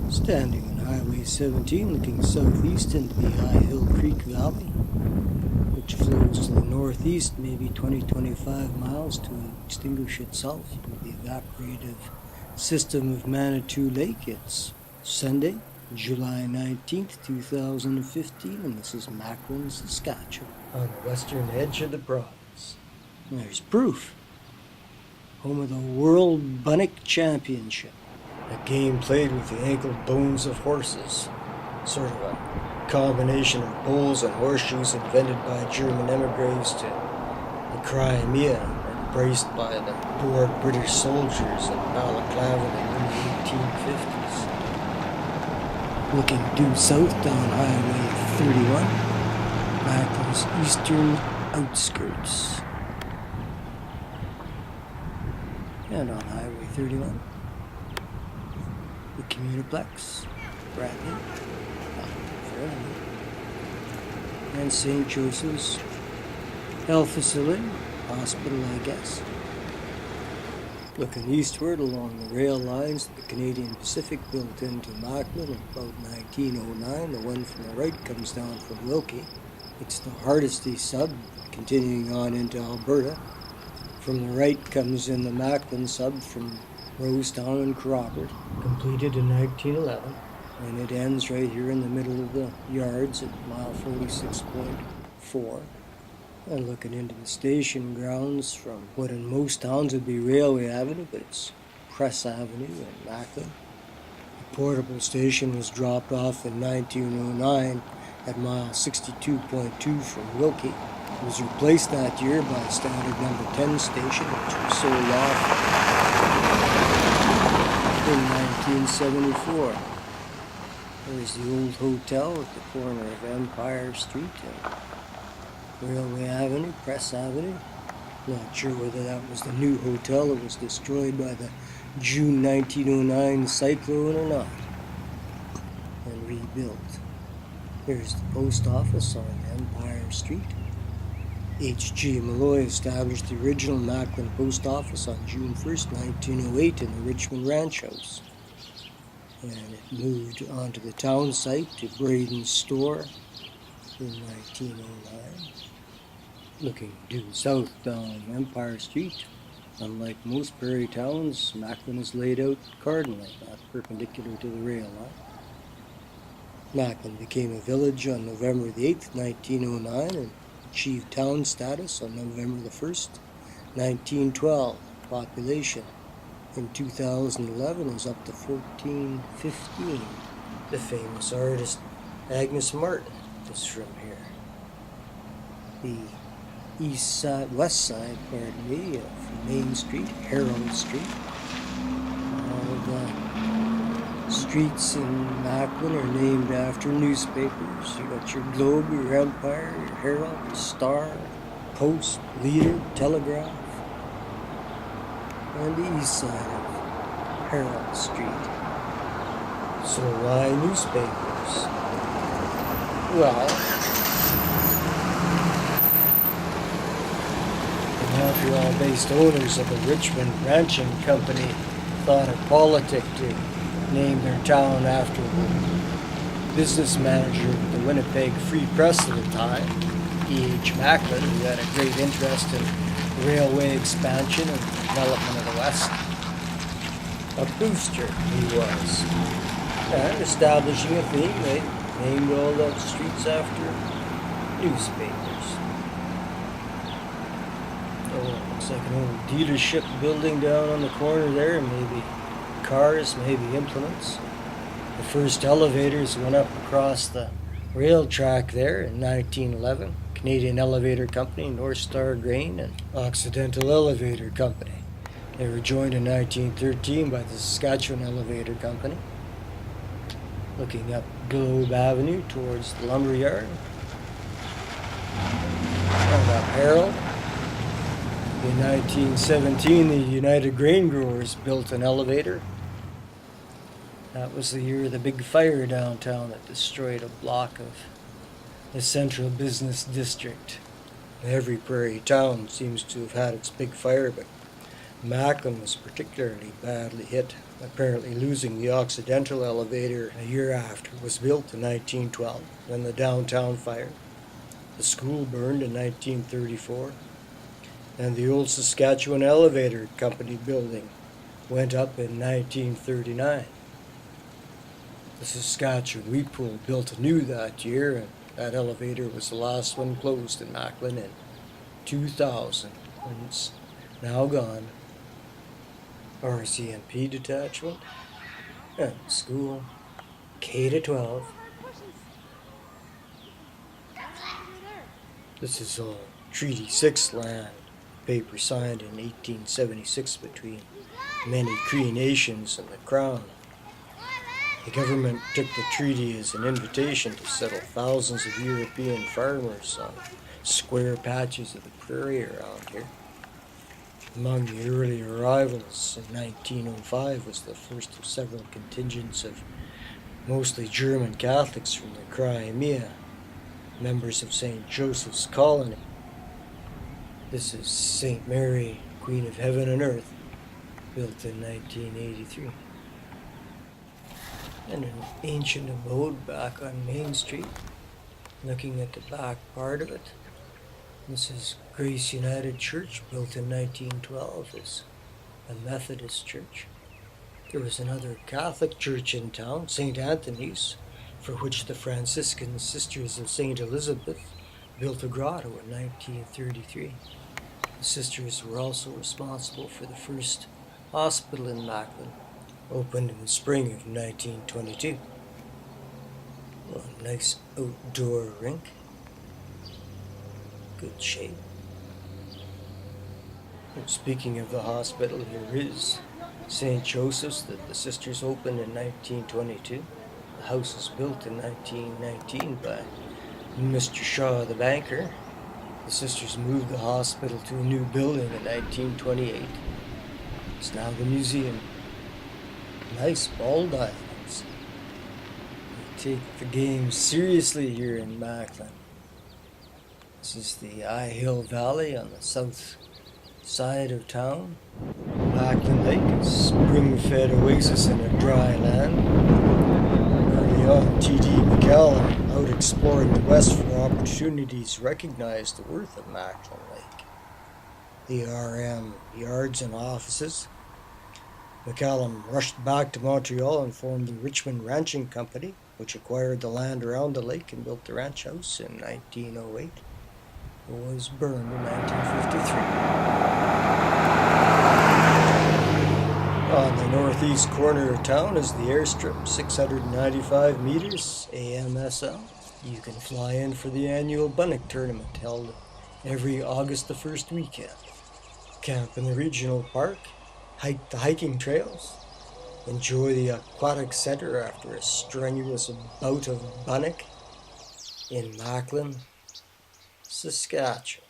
Standing on Highway 17 looking southeast into the High Hill Creek Valley, which flows to the northeast maybe 20-25 miles to extinguish itself into the evaporative system of Manitou Lake. It's Sunday, July 19th, 2015, and this is Macklin, Saskatchewan, on the western edge of the province. And there's proof. Home of the World Bunnock Championship. A game played with the ankle bones of horses. Sort of a combination of bowls and horseshoes invented by German emigres to the Crimea and embraced by the poor British soldiers in Balaclava in the early 1850s. Looking due south down Highway 31, Macklin's eastern outskirts. And on Highway 31, the Communiplex, Bradley, Fairhaven, and St. Joseph's Health Facility, hospital, I guess. Looking eastward along the rail lines that the Canadian Pacific built into Macklin in about 1909, the one from the right comes down from Wilkie. It's the Hardisty sub, continuing on into Alberta. From the right comes in the Macklin sub from Rosetown and Crawford, completed in 1911, and it ends right here in the middle of the yards at mile 46.4. And looking into the station grounds from what in most towns would be Railway Avenue, but it's Press Avenue in Macklin. The portable station was dropped off in 1909 at mile 62.2 from Wilkie. It was replaced that year by a standard number 10 station, which was sold off in 1974. There's the old hotel at the corner of Empire Street and Railway Avenue, Press Avenue. Not sure whether that was the new hotel that was destroyed by the June 1909 cyclone or not, and rebuilt. Here's the post office on Empire Street. H.G. Malloy established the original Macklin post office on June 1st, 1908 in the Richmond Ranch House. And it moved onto the town site to Braden's store in 1909. Looking due south down Empire Street, unlike most prairie towns, Macklin is laid out cardinally, not perpendicular to the rail line. Macklin became a village on November the 8th, 1909, and achieved town status on November the 1st, 1912. Population in 2011 was up to 1415. The famous artist Agnes Martin is from here. The west side, pardon me, of Main Street, Herald Street. All the streets in Macklin are named after newspapers. You got your Globe, your Empire, your Herald, Star, Post, Leader, Telegraph. And the east side of Herald Street. So why newspapers? Well, the Montreal-based owners of the Richmond Ranching Company thought it politic to name their town after the business manager of the Winnipeg Free Press at the time, E.H. Macklin, who had a great interest in railway expansion and development of the West. A booster he was, and establishing a theme, they named all the streets after newspapers. Oh, looks like an old dealership building down on the corner there, maybe cars, maybe implements. The first elevators went up across the rail track there in 1911. Canadian Elevator Company, North Star Grain, and Occidental Elevator Company. They were joined in 1913 by the Saskatchewan Elevator Company. Looking up Globe Avenue towards the lumberyard. And up Herald. In 1917, the United Grain Growers built an elevator. That was the year of the big fire downtown that destroyed a block of the central business district. Every prairie town seems to have had its big fire, but Macklin was particularly badly hit. apparently losing the Occidental elevator a year after, was built in 1912 when the downtown fire. The school burned in 1934, and the old Saskatchewan Elevator Company building went up in 1939. The Saskatchewan Wheat Pool built anew that year, and that elevator was the last one closed in Macklin in 2000, and it's now gone. RCMP detachment and school K to 12. This is all Treaty 6 land, paper signed in 1876 between many Cree nations and the Crown. The government took the treaty as an invitation to settle thousands of European farmers on square patches of the prairie around here. Among the early arrivals in 1905 was the first of several contingents of mostly German Catholics from the Crimea, members of St. Joseph's Colony. This is St. Mary, Queen of Heaven and Earth, built in 1983. And an ancient abode back on Main Street, looking at the back part of it. This is Grace United Church, built in 1912 as a Methodist church. There was another Catholic church in town, St. Anthony's, for which the Franciscan Sisters of St. Elizabeth built a grotto in 1933. The sisters were also responsible for the first hospital in Macklin, opened in the spring of 1922. A nice outdoor rink. Good shape. And speaking of the hospital, here is St. Joseph's that the sisters opened in 1922. The house was built in 1919 by Mr. Shaw, the banker. The sisters moved the hospital to a new building in 1928. It's now the museum. Nice ball diamonds. They take the game seriously here in Macklin. This is the Eyehill Valley on the south side of town. Macklin Lake, a spring-fed oasis in a dry land. Early on, T.D. McCallum, out exploring the west for opportunities, recognized the worth of Macklin Lake. The RM yards and offices. McCallum rushed back to Montreal and formed the Richmond Ranching Company, which acquired the land around the lake and built the ranch house in 1908. It was burned in 1953. On the northeast corner of town is the airstrip, 695 meters, AMSL. You can fly in for the annual Bunnock tournament held every August the first weekend. Camp in the regional park, hike the hiking trails, enjoy the aquatic center after a strenuous bout of Bunnock in Macklin, Saskatchewan.